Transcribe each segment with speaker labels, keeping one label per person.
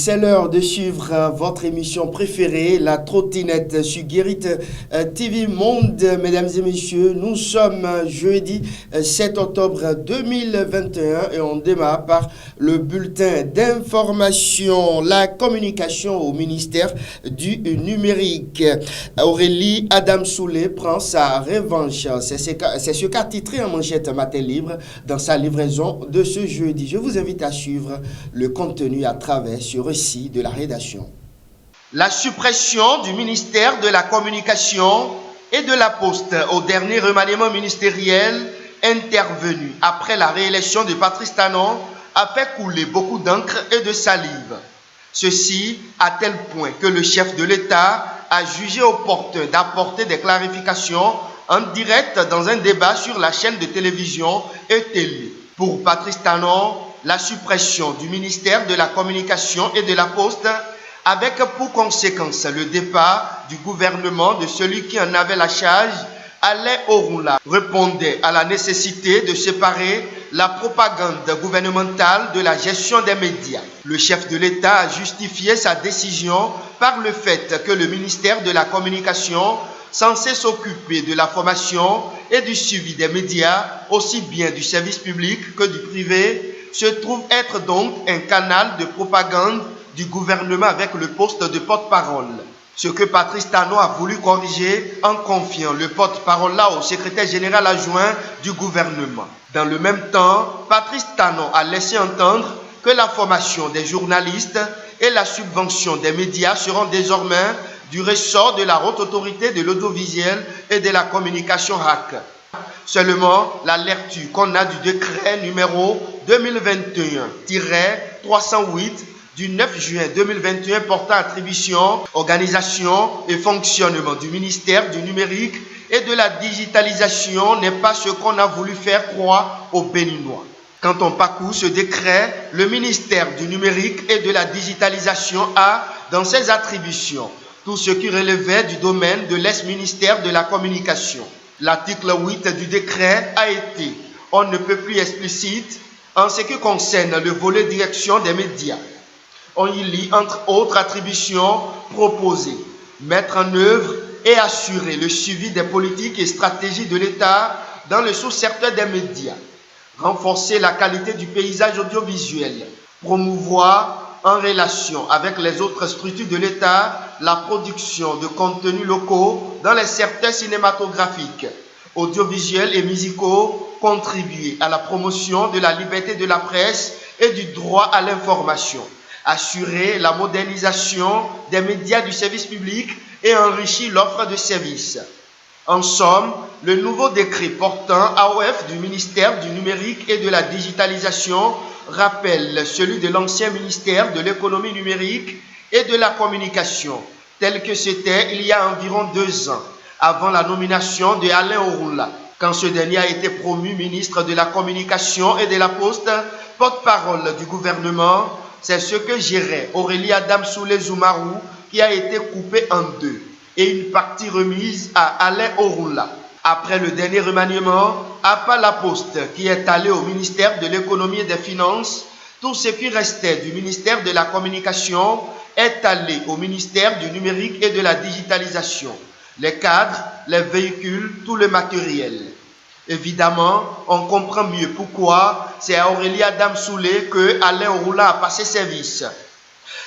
Speaker 1: C'est l'heure de suivre votre émission préférée, la trottinette sur Guérite TV Monde. Mesdames et messieurs, nous sommes jeudi 7 octobre 2021 et on démarre par le bulletin d'information, la communication au ministère du numérique. Aurélie Adamsoulé prend sa revanche. C'est ce qu'a titré en manchette Matin Libre dans sa livraison de ce jeudi. Je vous invite à suivre le contenu à travers ce récit de la rédaction. La suppression du ministère de la Communication et de la Poste au dernier remaniement ministériel intervenu après la réélection de Patrice Talon a fait couler beaucoup d'encre et de salive. Ceci à tel point que le chef de l'État a jugé opportun d'apporter des clarifications en direct dans un débat sur la chaîne de télévision et télé. Pour Patrice Talon, la suppression du ministère de la Communication et de la Poste avec pour conséquence le départ du gouvernement de celui qui en avait la charge, Alain Orula, répondait à la nécessité de séparer la propagande gouvernementale de la gestion des médias. Le chef de l'État a justifié sa décision par le fait que le ministère de la Communication, censé s'occuper de la formation et du suivi des médias, aussi bien du service public que du privé, se trouve être donc un canal de propagande du gouvernement avec le poste de porte-parole. Ce que Patrice Talon a voulu corriger en confiant le porte-parole là au secrétaire général adjoint du gouvernement. Dans le même temps, Patrice Talon a laissé entendre que la formation des journalistes et la subvention des médias seront désormais du ressort de la Haute Autorité de l'Audiovisuel et de la Communication HAC. Seulement, la lecture qu'on a du décret numéro 2021-308 du 9 juin 2021 portant attribution, organisation et fonctionnement du ministère du numérique et de la digitalisation n'est pas ce qu'on a voulu faire croire aux Béninois. Quand on parcourt ce décret, le ministère du numérique et de la digitalisation a, dans ses attributions, tout ce qui relevait du domaine de l'ex-ministère de la Communication. L'article 8 du décret a été, on ne peut plus explicite, en ce qui concerne le volet direction des médias. On y lit, entre autres attributions, proposer, mettre en œuvre et assurer le suivi des politiques et stratégies de l'État dans le sous-secteur des médias, renforcer la qualité du paysage audiovisuel, promouvoir en relation avec les autres structures de l'État la production de contenus locaux dans les secteurs cinématographiques, audiovisuels et musicaux, contribuer à la promotion de la liberté de la presse et du droit à l'information, assurer la modernisation des médias du service public et enrichir l'offre de services. En somme, le nouveau décret portant AOF du ministère du numérique et de la digitalisation rappelle celui de l'ancien ministère de l'économie numérique et de la communication, tel que c'était il y a environ 2 ans, avant la nomination de Alain Orula, quand ce dernier a été promu ministre de la Communication et de la Poste, porte-parole du gouvernement. C'est ce que gérait Aurélie Adamsoulé Zoumarou, qui a été coupé en deux, et une partie remise à Alain Orula. Après le dernier remaniement, à part la Poste qui est allée au ministère de l'économie et des finances, tout ce qui restait du ministère de la Communication est allé au ministère du numérique et de la digitalisation. Les cadres, les véhicules, tout le matériel. Évidemment, on comprend mieux pourquoi c'est à Aurélie Adamsoulé que Alain Orula a passé service.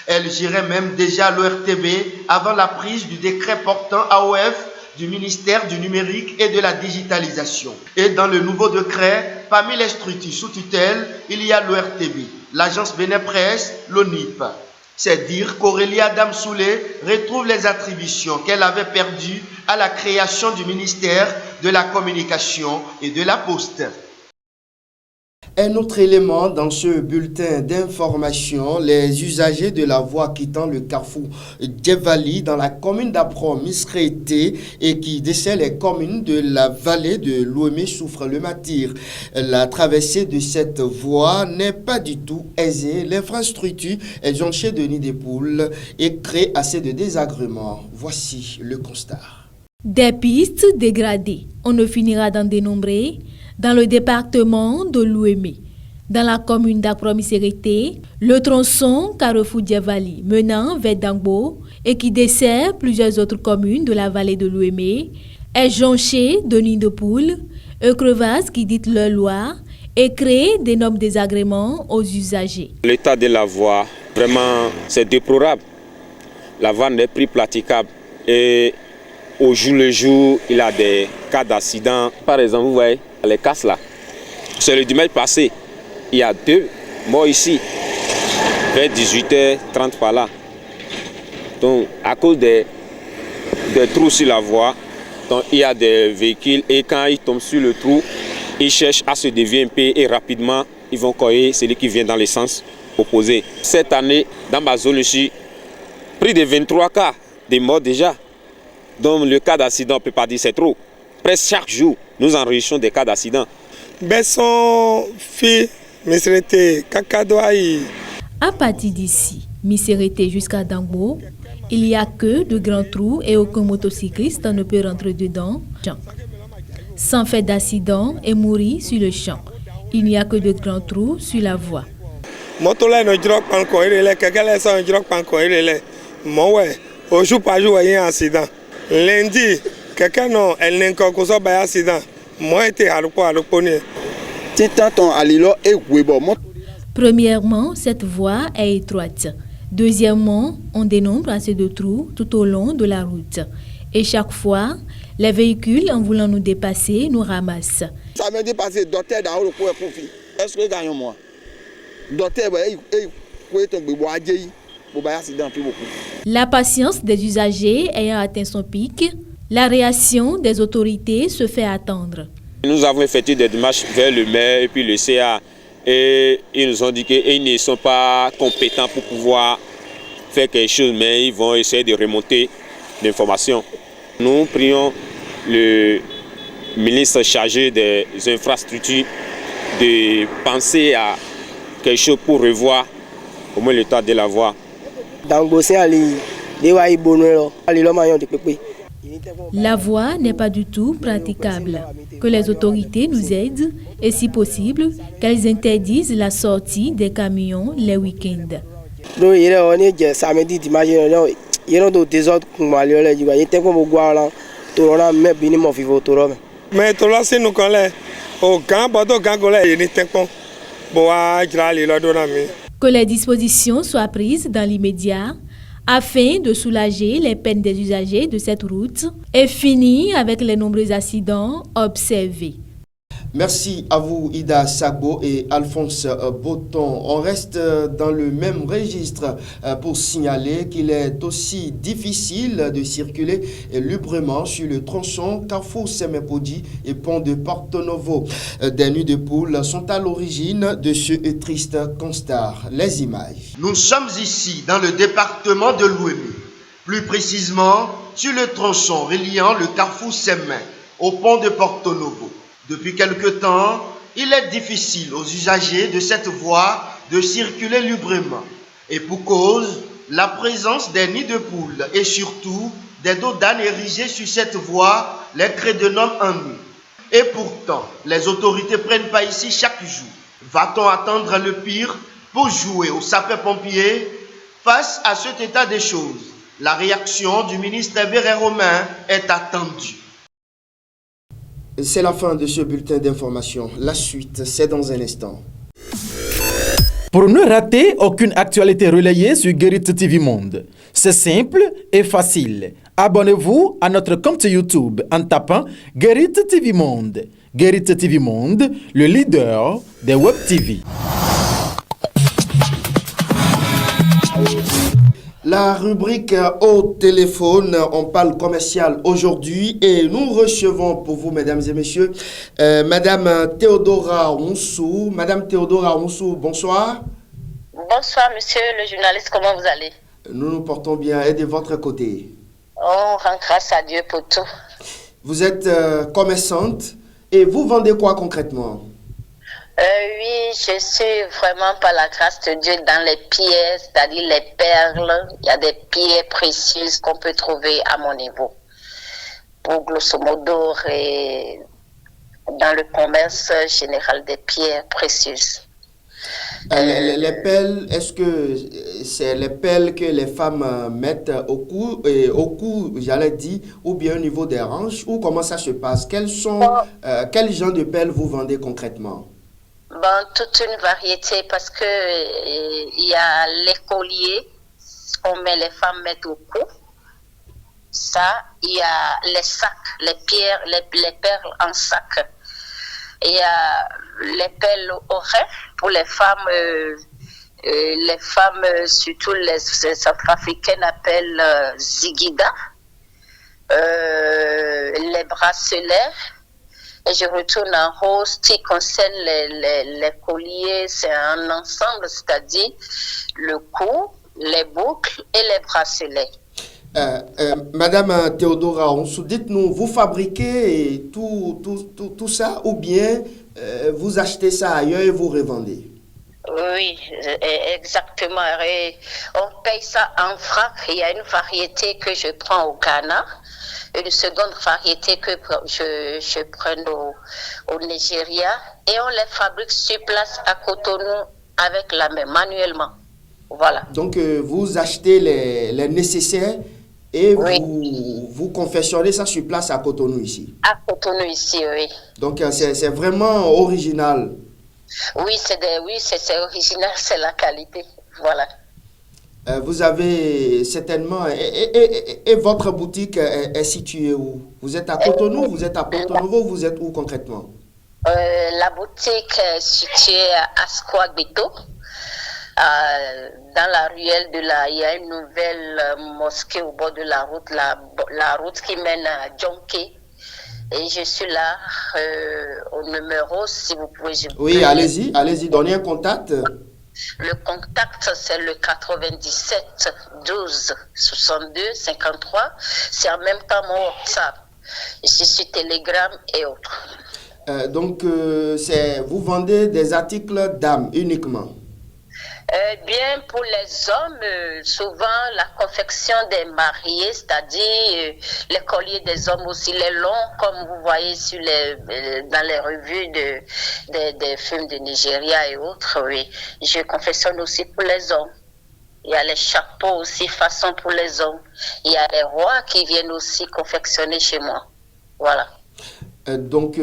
Speaker 1: Elle gérait même déjà l'ORTB avant la prise du décret portant AOF du ministère du numérique et de la digitalisation. Et dans le nouveau décret, parmi les structures sous tutelle, il y a l'ORTB, l'agence Bénin Presse, l'ONIP. C'est dire qu'Aurélie Adamsoulé retrouve les attributions qu'elle avait perdues à la création du ministère de la Communication et de la Poste. Un autre élément dans ce bulletin d'information, les usagers de la voie quittant le carrefour Djevali dans la commune d'Apro-Misrété et qui dessert les communes de la vallée de Lomé souffrent le martyre. La traversée de cette voie n'est pas du tout aisée. L'infrastructure est jonchée de nids de poules et crée assez de désagréments. Voici le constat.
Speaker 2: Des pistes dégradées, on ne finira d'en dénombrer. Dans le département de l'Ouémé, Dans la commune d'Akpromisérité, le tronçon Carrefour-Diavali menant vers Dangbo et qui dessert plusieurs autres communes de la vallée de l'Ouémé est jonché de nids de poules, crevasses qui dictent leur loi et crée d'énormes désagréments aux usagers.
Speaker 3: L'état de la voie, vraiment, c'est déplorable. La voie n'est plus praticable et au jour le jour, il y a des cas d'accident. Par exemple, vous voyez les casses là. C'est le dimanche passé, il y a 2 morts ici, vers 18h30 par là. Donc, à cause des trous sur la voie, donc, il y a des véhicules et quand ils tombent sur le trou, ils cherchent à se dévier un peu et rapidement, ils vont coller celui qui vient dans le sens opposé. Cette année, dans ma zone ici, plus de 23 cas de morts déjà. Donc le cas d'accident, on ne peut pas dire c'est trop. Presque chaque jour, nous enregistrons des cas d'accident.
Speaker 2: À partir d'ici, Missérété jusqu'à Dangbo, il n'y a que de grands trous et aucun motocycliste ne peut rentrer dedans sans faire d'accident et mourir sur le champ. Il n'y a que de grands trous sur la voie.
Speaker 4: Au jour par jour, il y a un accident. Lundi, quelqu'un non, elle n'est encore qu'au un accident. Moi, j'étais à l'opponent.
Speaker 2: Premièrement, cette voie est étroite. Deuxièmement, on dénombre assez de trous tout au long de la route. Et chaque fois, les véhicules, en voulant nous dépasser, nous ramassent.
Speaker 5: Ça m'a dépassé docteur dans le profit. Est-ce que gagne moi? Docteur,
Speaker 2: la patience des usagers ayant atteint son pic, la réaction des autorités se fait attendre.
Speaker 3: Nous avons effectué des démarches vers le maire et puis le CA et ils nous ont dit qu'ils ne sont pas compétents pour pouvoir faire quelque chose, mais ils vont essayer de remonter l'information. Nous prions le ministre chargé des infrastructures de penser à quelque chose pour revoir au moins l'état de la voie.
Speaker 2: La voie n'est pas du tout praticable. Que les autorités nous aident et si possible, qu'elles interdisent la sortie des camions les week-ends. Que les dispositions soient prises dans l'immédiat afin de soulager les peines des usagers de cette route et finir avec les nombreux accidents observés.
Speaker 1: Merci à vous Ida Sagbo et Alphonse Boton. On reste dans le même registre pour signaler qu'il est aussi difficile de circuler librement sur le tronçon Carrefour Semepodi et pont de Porto Novo. Des nids de poules sont à l'origine de ce triste constat. Les images. Nous sommes ici dans le département de l'Ouémé, plus précisément sur le tronçon reliant le Carrefour Semé au pont de Porto Novo. Depuis quelque temps, il est difficile aux usagers de cette voie de circuler librement. Et pour cause, la présence des nids de poules et surtout des dos d'âne érigés sur cette voie les crée de nombreux ennuis. Et pourtant, les autorités prennent pas ici chaque jour. Va-t-on attendre le pire pour jouer aux sapeurs-pompiers? Face à cet état des choses, la réaction du ministre Véré Romain est attendue. C'est la fin de ce bulletin d'information. La suite, c'est dans un instant.
Speaker 6: Pour ne rater aucune actualité relayée sur Guérit TV Monde, c'est simple et facile. Abonnez-vous à notre compte YouTube en tapant Guérit TV Monde. Guérit TV Monde, le leader des Web TV.
Speaker 1: La rubrique au téléphone, on parle commercial aujourd'hui et nous recevons pour vous, mesdames et messieurs, Madame Théodora Onsou. Madame Théodora Onsou, bonsoir.
Speaker 7: Bonsoir, monsieur le journaliste, comment vous allez?
Speaker 1: Nous nous portons bien et de votre côté?
Speaker 7: On rend grâce à Dieu pour tout.
Speaker 1: Vous êtes commerçante et vous vendez quoi concrètement?
Speaker 7: Oui, je suis vraiment par la grâce de Dieu dans les pierres, c'est-à-dire les perles. Il y a des pierres précieuses qu'on peut trouver à mon niveau. Pour grosso modo, et dans le commerce général des pierres précieuses.
Speaker 1: Les pelles, est-ce que c'est les pelles que les femmes mettent au cou, j'allais dire, ou bien au niveau des hanches, ou comment ça se passe? Quel genre de pelles vous vendez concrètement?
Speaker 7: Bon, toute une variété parce que il y a les colliers les femmes mettent au cou. Ça, il y a les sacs, les pierres, les perles en sac. Il y a les perles oreilles pour les femmes, surtout les Centrafricaines appellent zigida. Les bracelets. Et je retourne en haut, ce qui concerne les colliers, c'est un ensemble, c'est-à-dire le cou, les boucles et les bracelets.
Speaker 1: Madame Théodora Onsou, dites-nous, vous fabriquez tout ça ou bien vous achetez ça ailleurs et vous revendez?
Speaker 7: Oui, exactement. Et on paye ça en francs. Il y a une variété que je prends au Ghana, une seconde variété que je prends au Nigeria et on les fabrique sur place à Cotonou avec la main, manuellement. Voilà.
Speaker 1: Donc, vous achetez les nécessaires et oui, vous confectionnez ça sur place à Cotonou ici?
Speaker 7: À Cotonou ici, oui.
Speaker 1: Donc, c'est vraiment original.
Speaker 7: Oui, c'est original, c'est la qualité. Voilà.
Speaker 1: Vous avez certainement... Et votre boutique est située où? Vous êtes à Cotonou, vous êtes à Porto Novo, vous êtes où concrètement?
Speaker 7: La boutique est située à Asquagbito. Dans la ruelle il y a une nouvelle mosquée au bord de la route, la route qui mène à Djonké. Et je suis là au numéro, si vous pouvez...
Speaker 1: Oui, allez-y, donnez un contact.
Speaker 7: Le contact, c'est le 97 12 62 53. C'est en même temps mon WhatsApp. Je suis sur Telegram et autres.
Speaker 1: Donc, vous vendez des articles d'âme uniquement?
Speaker 7: Bien, pour les hommes, souvent la confection des mariés, c'est-à-dire les colliers des hommes aussi, les longs, comme vous voyez dans les revues des films de Nigeria et autres, oui. Je confectionne aussi pour les hommes. Il y a les chapeaux aussi, façon pour les hommes. Il y a les rois qui viennent aussi confectionner chez moi. Voilà.
Speaker 1: Donc,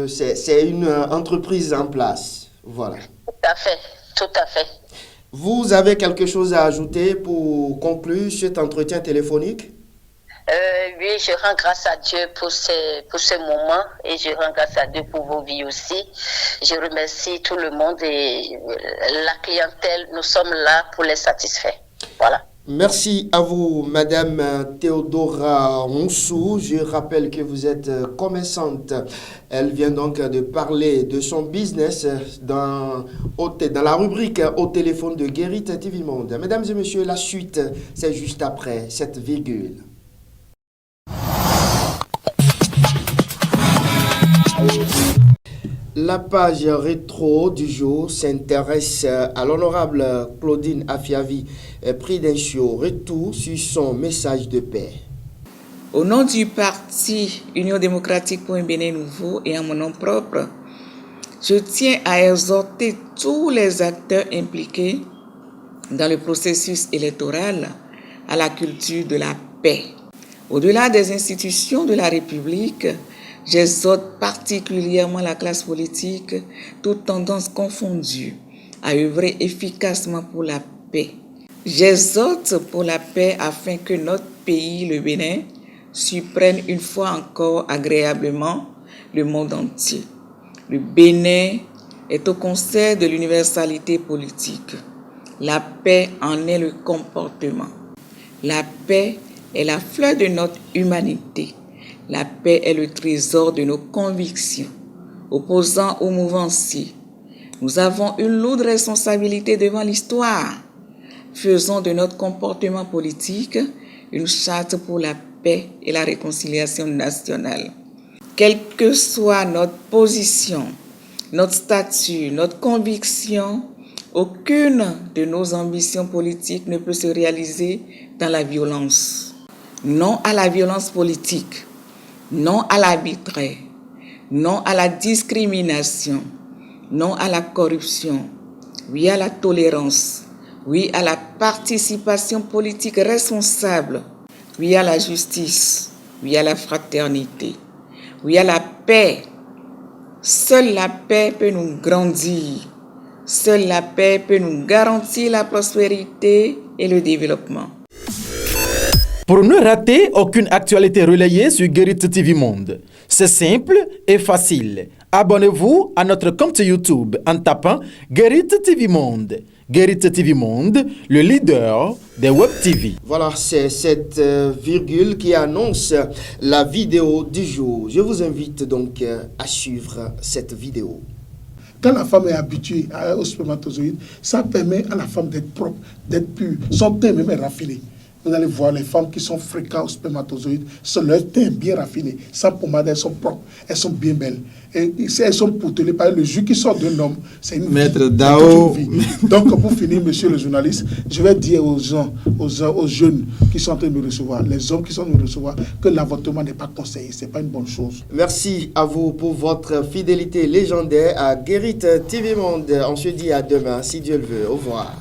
Speaker 1: c'est une entreprise en place. Voilà.
Speaker 7: Tout à fait.
Speaker 1: Vous avez quelque chose à ajouter pour conclure cet entretien téléphonique?
Speaker 7: Oui, je rends grâce à Dieu pour ce moment et je rends grâce à Dieu pour vos vies aussi. Je remercie tout le monde et la clientèle. Nous sommes là pour les satisfaire. Voilà.
Speaker 1: Merci à vous, Madame Théodora Onsou. Je rappelle que vous êtes commerçante. Elle vient donc de parler de son business dans la rubrique Au téléphone de Guérit TV Monde. Mesdames et messieurs, la suite, c'est juste après cette virgule. La page rétro du jour s'intéresse à l'honorable Claudine Afiavi, Prudentiaux, retour sur son message de paix.
Speaker 8: Au nom du parti Union démocratique pour un Bénin nouveau et en mon nom propre, je tiens à exhorter tous les acteurs impliqués dans le processus électoral à la culture de la paix. Au-delà des institutions de la République, j'exhorte particulièrement la classe politique, toutes tendances confondues, à œuvrer efficacement pour la paix. J'exhorte pour la paix afin que notre pays, le Bénin, surprenne une fois encore agréablement le monde entier. Le Bénin est au concert de l'universalité politique. La paix en est le comportement. La paix est la fleur de notre humanité. La paix est le trésor de nos convictions. Opposant aux mouvanciers, nous avons une lourde responsabilité devant l'histoire. Faisons de notre comportement politique une charte pour la paix et la réconciliation nationale. Quelle que soit notre position, notre statut, notre conviction, aucune de nos ambitions politiques ne peut se réaliser dans la violence. Non à la violence politique. Non à l'arbitraire, non à la discrimination, non à la corruption, oui à la tolérance, oui à la participation politique responsable, oui à la justice, oui à la fraternité, oui à la paix. Seule la paix peut nous grandir. Seule la paix peut nous garantir la prospérité et le développement.
Speaker 6: Pour ne rater aucune actualité relayée sur Guérit TV Monde, c'est simple et facile. Abonnez-vous à notre compte YouTube en tapant Guérit TV Monde. Guérit TV Monde, le leader des Web TV.
Speaker 1: Voilà, c'est cette virgule qui annonce la vidéo du jour. Je vous invite donc à suivre cette vidéo.
Speaker 9: Quand la femme est habituée aux spermatozoïdes, ça permet à la femme d'être propre, d'être pure. Son teint même est raffiné. Vous allez voir les femmes qui sont fréquentes aux spermatozoïdes, leur teint est bien raffiné, sans pommade, elles sont propres, elles sont bien belles. Et elles sont poutelées par le jus qui sort d'un homme. C'est une
Speaker 6: Maître Dao.
Speaker 9: Donc pour finir, monsieur le journaliste, je vais dire aux gens, aux jeunes qui sont en train de me recevoir, les hommes qui sont en train de me recevoir, que l'avortement n'est pas conseillé, ce n'est pas une bonne chose.
Speaker 1: Merci à vous pour votre fidélité légendaire à Guérit TV Monde. On se dit à demain, si Dieu le veut. Au revoir.